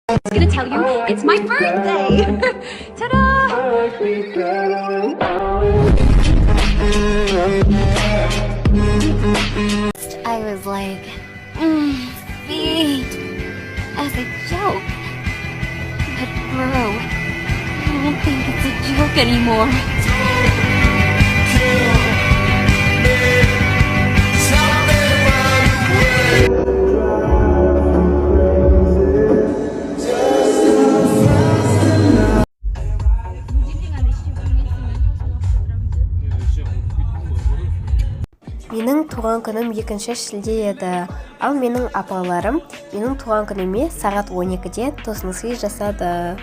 I was gonna tell you it's my birthday. Ta-da! I was like, sweet, as a joke. But bro, I don't think it's a joke anymore. Менің туған күнім 2 шілде еді. Ал менің апаларым менің туған күніме сағат 12-де тосын сый жасады.